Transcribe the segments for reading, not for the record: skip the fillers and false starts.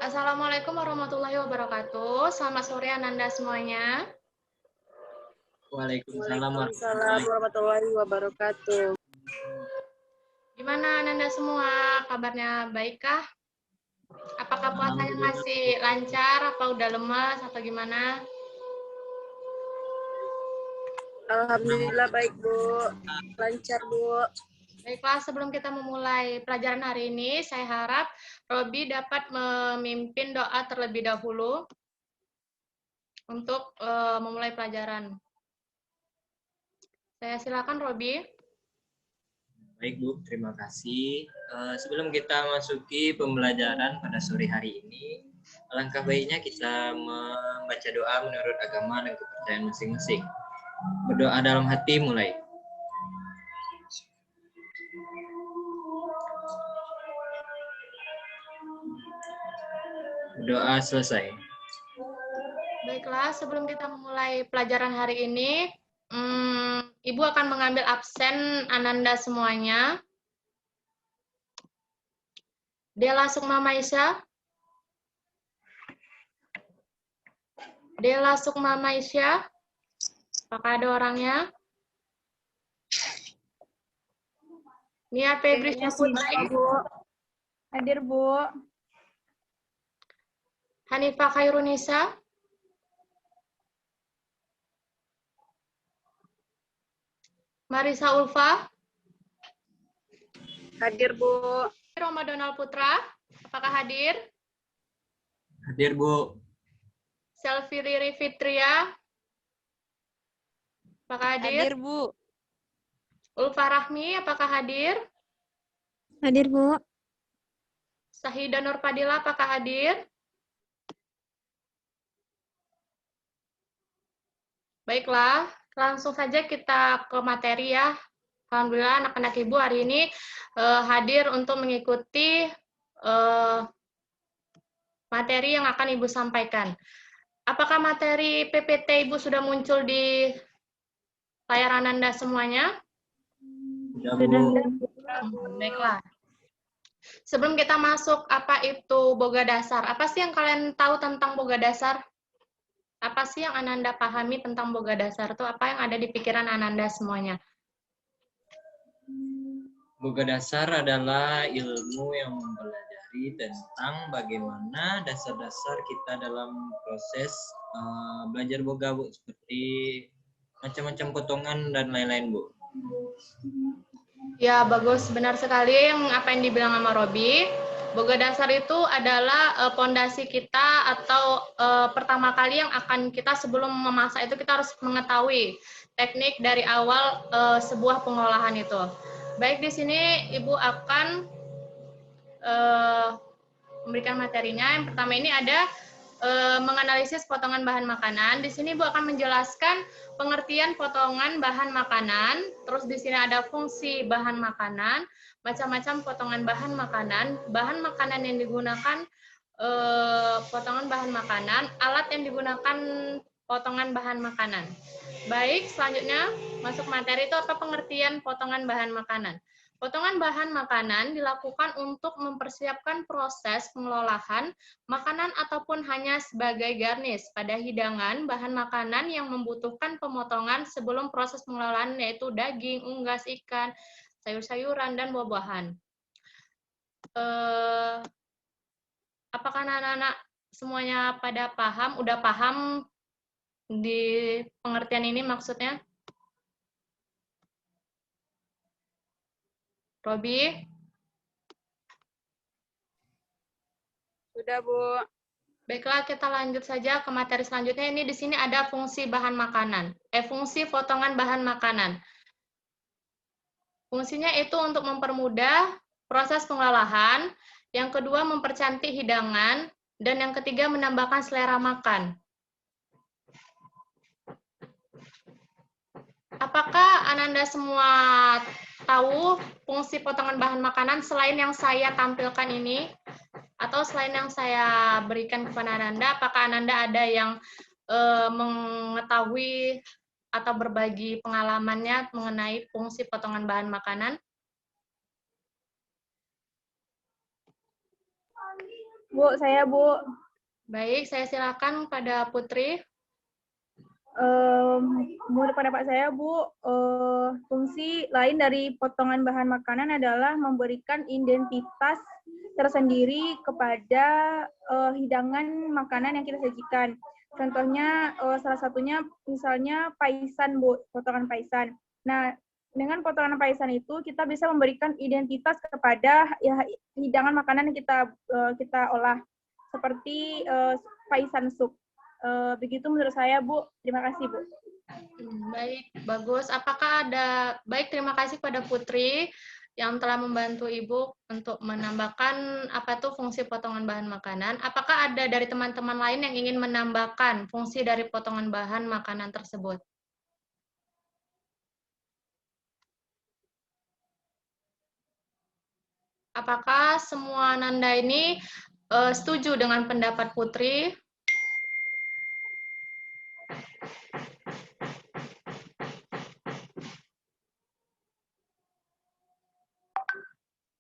Assalamualaikum warahmatullahi wabarakatuh. Selamat sore Ananda semuanya. Waalaikumsalam Waalaikumsalam warahmatullahi wabarakatuh. Gimana Ananda semua? Kabarnya baikkah? Apakah puasanya masih lancar? Apa udah lemas atau gimana? Alhamdulillah baik Bu, lancar Bu. Baiklah, sebelum kita memulai pelajaran hari ini, saya harap Robi dapat memimpin doa terlebih dahulu untuk memulai pelajaran. Saya silakan Robi. Baik Bu, terima kasih. Sebelum kita masuki pembelajaran pada sore hari ini, alangkah baiknya kita membaca doa menurut agama dan kepercayaan masing-masing. Berdoa dalam hati mulai. Doa selesai. Baiklah, sebelum kita memulai pelajaran hari ini, Ibu akan mengambil absen Ananda semuanya. Dela Sukma Maisha. Dela Sukma Maisha. Apakah ada orangnya? Nia Febri Syafudin. Hadir, Bu. Hanifah Khairunisa. Marisa Ulfa. Hadir Bu. Roma Donald Putra. Apakah hadir? Hadir Bu. Selvi Riri Fitria. Apakah hadir? Hadir, Bu. Ulfa Rahmi, apakah hadir? Hadir, Bu. Sahida Nur Fadila, apakah hadir? Baiklah, langsung saja kita ke materi ya. Alhamdulillah anak-anak Ibu hari ini hadir untuk mengikuti materi yang akan Ibu sampaikan. Apakah materi PPT Ibu sudah muncul di layar Ananda semuanya? Sudah Bu. Baiklah. Sebelum kita masuk, apa itu boga dasar? Apa sih yang kalian tahu tentang boga dasar? Apa sih yang Ananda pahami tentang boga dasar itu? Apa yang ada di pikiran Ananda semuanya? Boga dasar adalah ilmu yang mempelajari tentang bagaimana dasar-dasar kita dalam proses belajar boga Bu, seperti macam-macam potongan dan lain-lain Bu. Ya, bagus. Benar sekali apa yang dibilang sama Robi. Boga dasar itu adalah pondasi kita atau pertama kali yang akan kita sebelum memasak itu kita harus mengetahui teknik dari awal sebuah pengolahan itu. Baik, di sini Ibu akan memberikan materinya. Yang pertama ini ada menganalisis potongan bahan makanan. Di sini Ibu akan menjelaskan pengertian potongan bahan makanan. Terus di sini ada fungsi bahan makanan, macam-macam potongan bahan makanan yang digunakan, potongan bahan makanan, alat yang digunakan potongan bahan makanan. Baik, selanjutnya masuk materi itu apa pengertian potongan bahan makanan. Potongan bahan makanan dilakukan untuk mempersiapkan proses pengolahan makanan ataupun hanya sebagai garnish pada hidangan bahan makanan yang membutuhkan pemotongan sebelum proses pengolahan, yaitu daging, unggas, ikan, sayur-sayuran, dan buah-buahan. Apakah anak-anak semuanya pada paham? Udah paham di pengertian ini maksudnya? Robi? Sudah Bu. Baiklah, kita lanjut saja ke materi selanjutnya. Ini di sini ada fungsi bahan makanan. Fungsi potongan bahan makanan. Fungsinya itu untuk mempermudah proses pengolahan, yang kedua mempercantik hidangan, dan yang ketiga menambahkan selera makan. Apakah Ananda semua tahu fungsi potongan bahan makanan selain yang saya tampilkan ini? Atau selain yang saya berikan kepada Ananda, apakah Ananda ada yang mengetahui atau berbagi pengalamannya mengenai fungsi potongan bahan makanan? Bu, saya Bu. Baik, saya silakan pada Putri. Menurut pendapat saya, Bu, fungsi lain dari potongan bahan makanan adalah memberikan identitas tersendiri kepada hidangan makanan yang kita sajikan. Contohnya, salah satunya misalnya paisan, Bu, potongan paisan. Nah, dengan potongan paisan itu kita bisa memberikan identitas kepada ya, hidangan makanan yang kita olah, seperti paisan sup. Begitu menurut saya, Bu. Terima kasih, Bu. Baik, bagus. Apakah ada, baik, terima kasih pada Putri yang telah membantu Ibu untuk menambahkan apa tuh fungsi potongan bahan makanan. Apakah ada dari teman-teman lain yang ingin menambahkan fungsi dari potongan bahan makanan tersebut? Apakah semua Nanda ini setuju dengan pendapat Putri?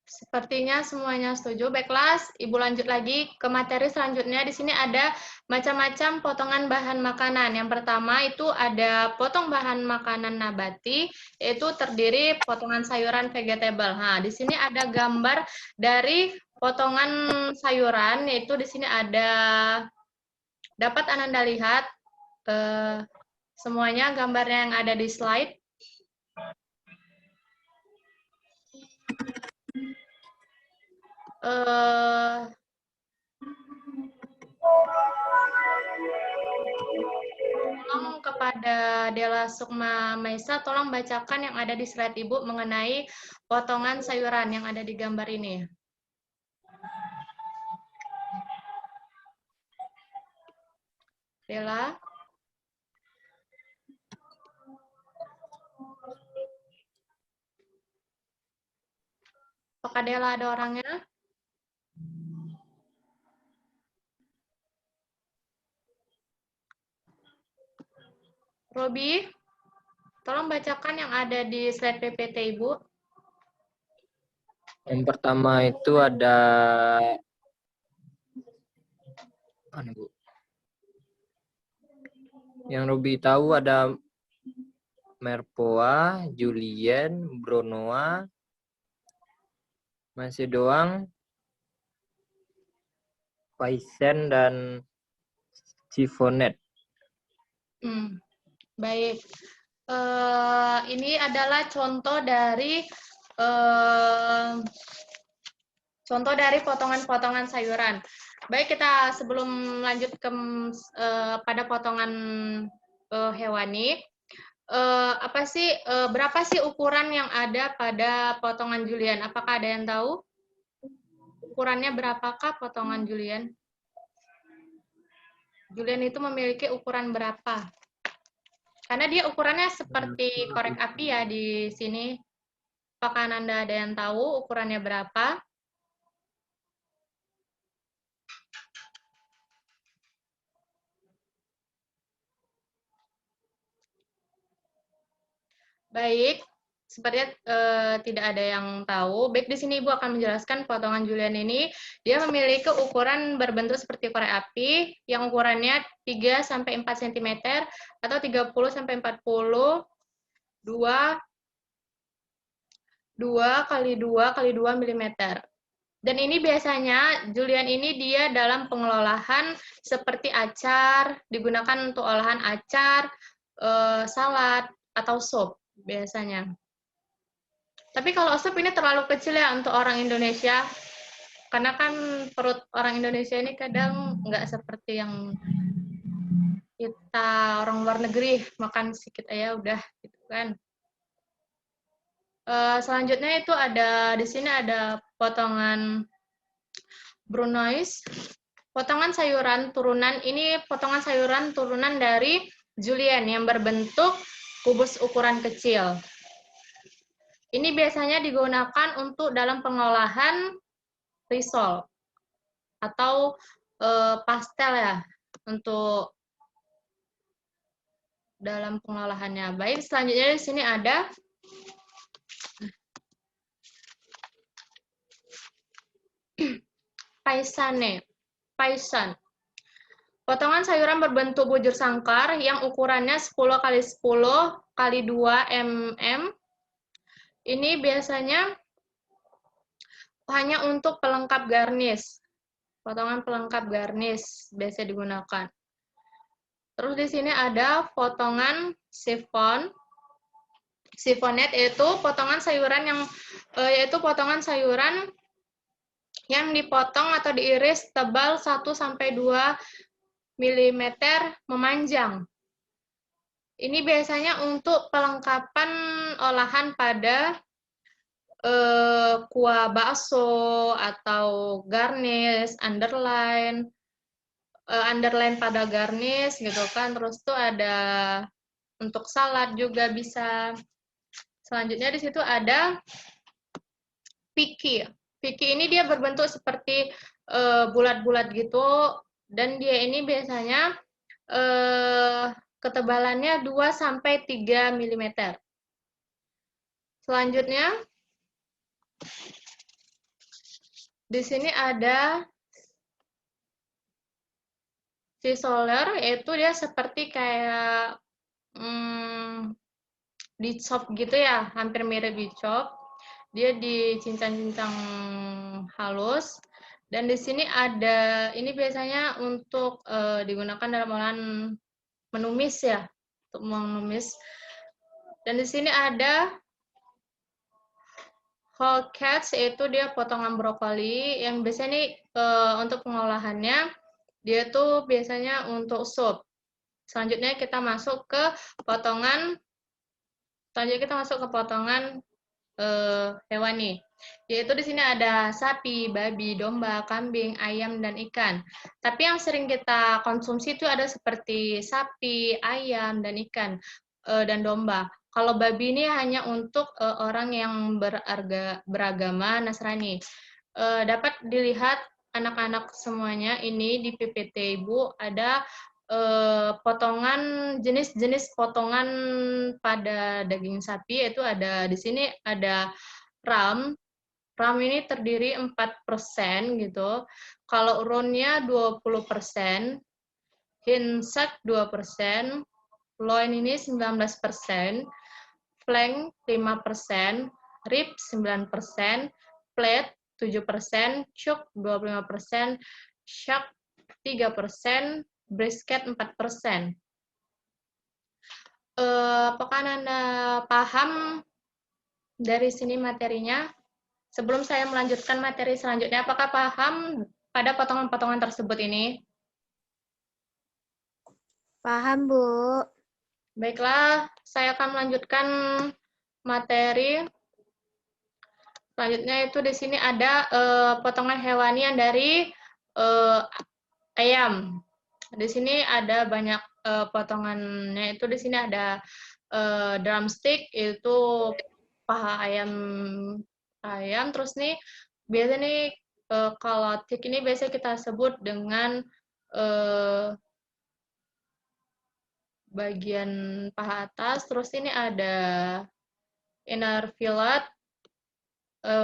Sepertinya semuanya setuju. Baiklah, Ibu lanjut lagi ke materi selanjutnya. Di sini ada macam-macam potongan bahan makanan. Yang pertama itu ada potong bahan makanan nabati, yaitu terdiri potongan sayuran vegetable. Nah, di sini ada gambar dari potongan sayuran, yaitu di sini ada, dapat Ananda lihat semuanya gambarnya yang ada di slide. Tolong kepada Dela Sukma Maisa, tolong bacakan yang ada di slide Ibu mengenai potongan sayuran yang ada di gambar ini. Dela? Apakah Dela ada orangnya? Robi, tolong bacakan yang ada di slide PPT Ibu. Yang pertama itu ada mana, Bu? Yang Ruby tahu ada Merpoa, Julien, Bronoa, masih doang Paisen dan Chifonet. Baik. Ini adalah contoh dari potongan-potongan sayuran. Baik, kita sebelum lanjut ke pada potongan hewani, berapa sih ukuran yang ada pada potongan Julian? Apakah ada yang tahu? Ukurannya berapakah potongan Julian? Julian itu memiliki ukuran berapa? Karena dia ukurannya seperti korek api ya di sini. Apakah Anda ada yang tahu ukurannya berapa? Baik, sepertinya tidak ada yang tahu. Baik, di sini Ibu akan menjelaskan potongan Julian ini. Dia memiliki ukuran berbentuk seperti korek api, yang ukurannya 3-4 cm atau 30-40, 2 kali 2 kali 2 mm. Dan ini biasanya Julian ini dia dalam pengolahan seperti acar, digunakan untuk olahan acar, salad, atau sup biasanya. Tapi kalau sup ini terlalu kecil ya untuk orang Indonesia, karena kan perut orang Indonesia ini kadang nggak seperti yang kita orang luar negeri, makan sedikit aja udah gitu kan. Selanjutnya itu ada di sini ada potongan brunoise, potongan sayuran turunan. Ini potongan sayuran turunan dari Julienne yang berbentuk kubus ukuran kecil. Ini biasanya digunakan untuk dalam pengolahan risol atau pastel ya, untuk dalam pengolahannya. Baik, selanjutnya di sini ada paisane. Paisan. Potongan sayuran berbentuk bujur sangkar yang ukurannya 10 x 10 x 2 mm. Ini biasanya hanya untuk pelengkap garnish. Potongan pelengkap garnish biasa digunakan. Terus di sini ada potongan chiffon. Chiffonette yaitu potongan sayuran yang dipotong atau diiris tebal 1 sampai 2 mm memanjang. Ini biasanya untuk pelengkapan olahan pada kuah bakso atau garnish, underline pada garnish gitu kan. Terus tuh ada untuk salad juga bisa. Selanjutnya di situ ada piki. Piki ini dia berbentuk seperti bulat-bulat gitu, dan dia ini biasanya ketebalannya 2 sampai 3 mm. Selanjutnya di sini ada sisoler, yaitu dia seperti kayak dicop gitu ya, hampir mirip dicop. Dia dicincang-cincang halus. Dan di sini ada, ini biasanya untuk digunakan dalam olahan menumis ya, untuk menumis. Dan di sini ada whole cats, yaitu dia potongan brokoli yang biasanya nih untuk pengolahannya dia tuh biasanya untuk sup. Selanjutnya kita masuk ke potongan hewani. Yaitu di sini ada sapi, babi, domba, kambing, ayam, dan ikan. Tapi yang sering kita konsumsi itu ada seperti sapi, ayam, dan ikan, dan domba. Kalau babi ini hanya untuk orang yang beragama Nasrani. Dapat dilihat anak-anak semuanya ini di PPT Ibu ada potongan jenis-jenis potongan pada daging sapi, yaitu ada di sini ada ram. Ram ini terdiri 4% gitu. Kalau roundnya 20%, hinsak 2%, loin ini 19%, flank 5%, rib 9%, plate 7%, chuck 25%, shark 3%, brisket 4%. Apakah Anda paham dari sini materinya? Sebelum saya melanjutkan materi selanjutnya, apakah paham pada potongan-potongan tersebut ini? Paham, Bu. Baiklah, saya akan melanjutkan materi. Selanjutnya itu di sini ada potongan hewani yang dari ayam. Di sini ada banyak potongannya. Itu di sini ada drumstick, itu paha ayam. Terus nih biasanya nih kalau tik ini biasanya kita sebut dengan bagian paha atas. Terus ini ada inner fillet,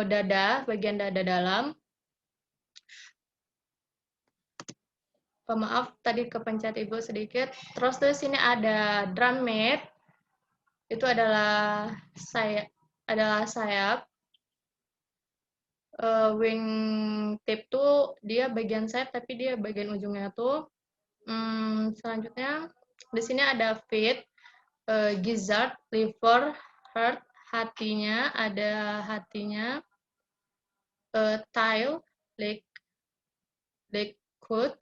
dada, bagian dada dalam. Maaf, tadi kepencet Ibu sedikit. Terus di sini ada drum meat. Itu adalah sayap. Wing tip tuh dia bagian sayap, tapi dia bagian ujungnya tuh. Selanjutnya di sini ada feet, gizzard, liver, heart, hatinya, ada hatinya, tail, leg, foot,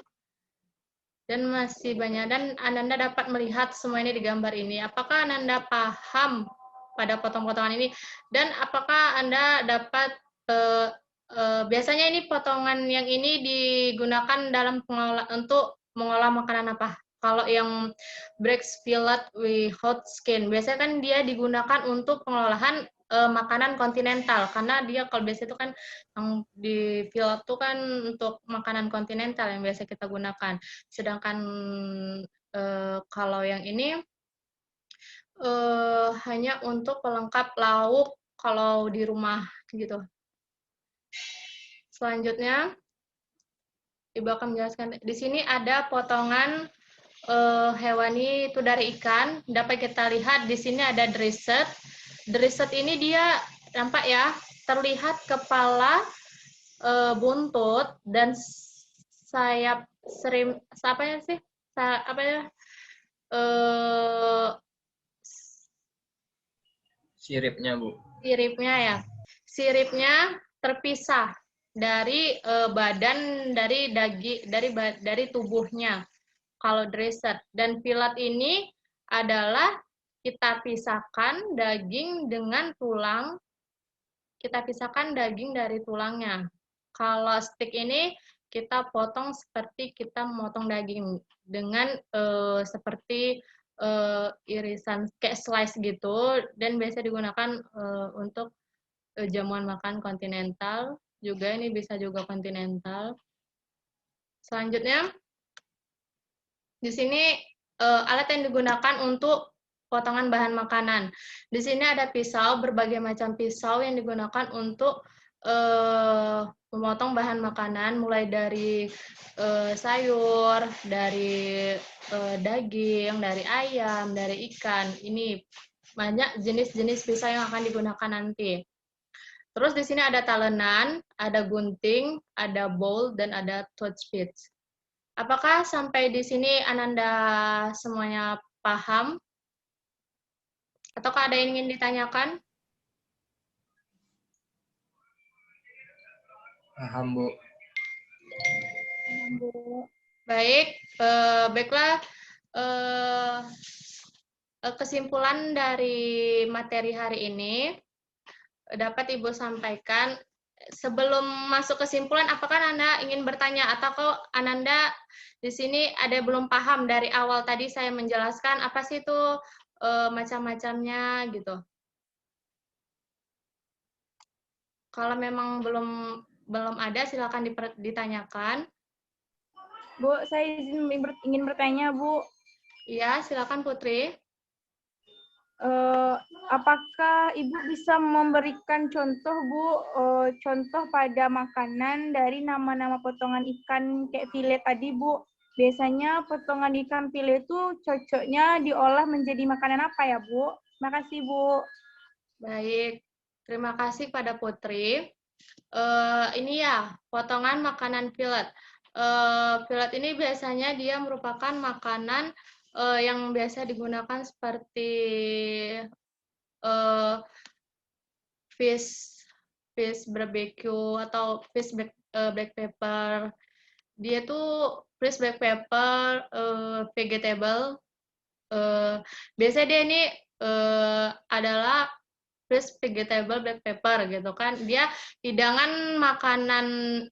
dan masih banyak. Dan Ananda dapat melihat semua ini di gambar ini. Apakah Ananda paham pada potong-potongan ini? Dan apakah Anda dapat biasanya ini potongan yang ini digunakan dalam untuk mengolah makanan apa? Kalau yang breast fillet with hot skin, biasanya kan dia digunakan untuk pengolahan makanan kontinental, karena dia kalau biasa itu kan yang di fillet itu kan untuk makanan kontinental yang biasa kita gunakan. Sedangkan kalau yang ini hanya untuk pelengkap lauk kalau di rumah gitu. Selanjutnya Ibu akan menjelaskan. Di sini ada potongan hewani itu dari ikan. Dapat kita lihat di sini ada dressed. Dressed ini dia nampak ya, terlihat kepala, buntut dan sayap apa ya sih? Apa ya? Siripnya, Bu. Siripnya ya. Siripnya terpisah dari badan dari dari tubuhnya. Kalau dressed dan fillet ini adalah kita pisahkan daging dengan tulang, kita pisahkan daging dari tulangnya. Kalau steak ini kita potong seperti kita memotong daging dengan seperti irisan kayak slice gitu, dan biasa digunakan untuk jamuan makan kontinental. Juga ini bisa juga kontinental. Selanjutnya di sini alat yang digunakan untuk potongan bahan makanan. Di sini ada pisau, berbagai macam pisau yang digunakan untuk memotong bahan makanan, mulai dari sayur, dari daging, dari ayam, dari ikan. Ini banyak jenis-jenis pisau yang akan digunakan nanti. Terus di sini ada talenan, ada gunting, ada bowl, dan ada toothpicks. Apakah sampai di sini Ananda semuanya paham? Ataukah ada yang ingin ditanyakan? Paham, Bu. Baik, baiklah. Kesimpulan dari materi hari ini dapat Ibu sampaikan. Sebelum masuk kesimpulan, apakah Anda ingin bertanya atau kok Ananda di sini ada belum paham dari awal tadi saya menjelaskan apa sih itu macam-macamnya gitu. Kalau memang belum ada, silakan ditanyakan. Bu, saya ingin bertanya, Bu. Iya, silakan Putri. Apakah Ibu bisa memberikan contoh, Bu, contoh pada makanan dari nama-nama potongan ikan kayak filet tadi, Bu? Biasanya potongan ikan filet itu cocoknya diolah menjadi makanan apa ya, Bu? Makasih, Bu. Baik, terima kasih pada Putri. Ini ya, potongan makanan fillet. Fillet ini biasanya dia merupakan makanan yang biasa digunakan seperti fish barbecue atau fish black pepper. Dia tuh fish black pepper vegetable. Biasanya dia ini adalah fish vegetable black pepper gitu kan. Dia hidangan makanan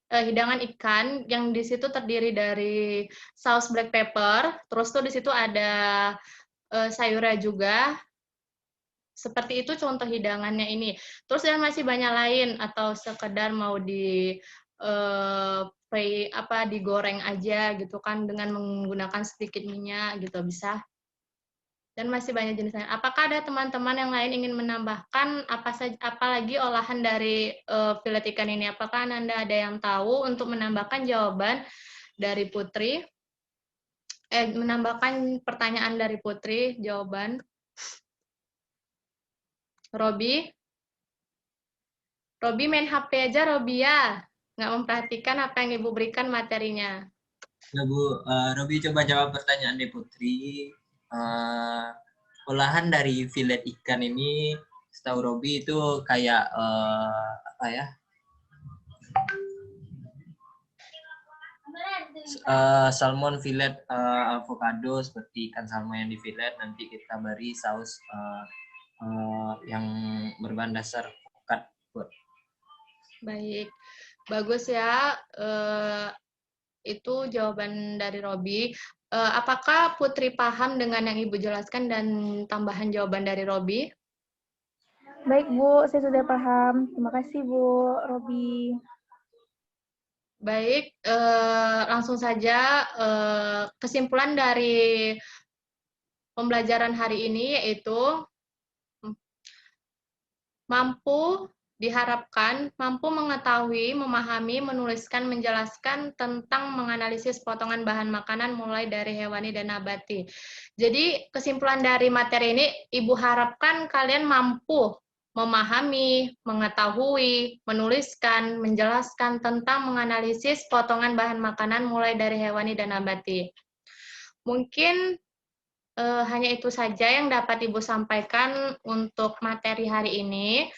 hidangan ikan yang di situ terdiri dari saus black pepper, terus tuh di situ ada sayurnya juga. Seperti itu contoh hidangannya ini. Terus dan masih banyak lain atau sekedar mau digoreng aja gitu kan dengan menggunakan sedikit minyak gitu bisa. Dan masih banyak jenis lain. Apakah ada teman-teman yang lain ingin menambahkan apalagi olahan dari filet ikan ini? Apakah Anda ada yang tahu untuk menambahkan jawaban dari Putri? Menambahkan pertanyaan dari Putri, jawaban. Robi main HP aja, Robi ya. Nggak memperhatikan apa yang Ibu berikan materinya. Ya, Bu. Robi coba jawab pertanyaan dari Putri. Olahan dari filet ikan ini, setahu Robi itu kayak apa ya? Salmon fillet avocado, seperti ikan salmon yang di fillet, nanti kita beri saus yang berbahan dasar avokat. Baik, bagus ya. Itu jawaban dari Robi. Apakah Putri paham dengan yang Ibu jelaskan dan tambahan jawaban dari Robi? Baik, Bu. Saya sudah paham. Terima kasih, Bu Robi. Baik, langsung saja kesimpulan dari pembelajaran hari ini yaitu mampu diharapkan mampu mengetahui, memahami, menuliskan, menjelaskan tentang menganalisis potongan bahan makanan mulai dari hewani dan nabati. Jadi kesimpulan dari materi ini, Ibu harapkan kalian mampu memahami, mengetahui, menuliskan, menjelaskan tentang menganalisis potongan bahan makanan mulai dari hewani dan nabati. Mungkin hanya itu saja yang dapat Ibu sampaikan untuk materi hari ini.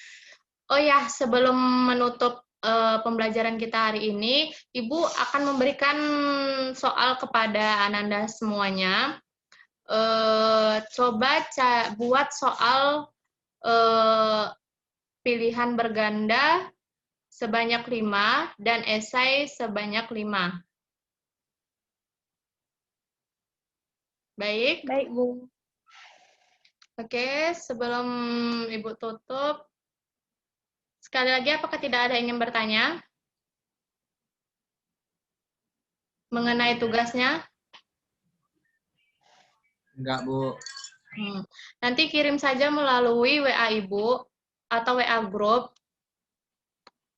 Oh ya, sebelum menutup pembelajaran kita hari ini, Ibu akan memberikan soal kepada Ananda semuanya. Coba buat soal pilihan berganda sebanyak 5 dan esai sebanyak 5. Baik. Baik, Bu. Oke, sebelum Ibu tutup, sekali lagi, apakah tidak ada yang ingin bertanya mengenai tugasnya? Enggak, Bu. Nanti kirim saja melalui WA Ibu atau WA grup.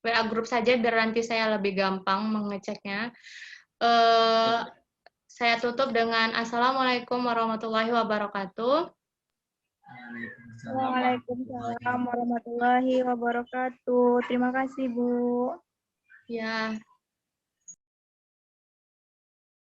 WA grup saja biar nanti saya lebih gampang mengeceknya. Saya tutup dengan Assalamualaikum warahmatullahi wabarakatuh. Waalaikumsalam warahmatullahi wabarakatuh. Terima kasih, Bu. Ya.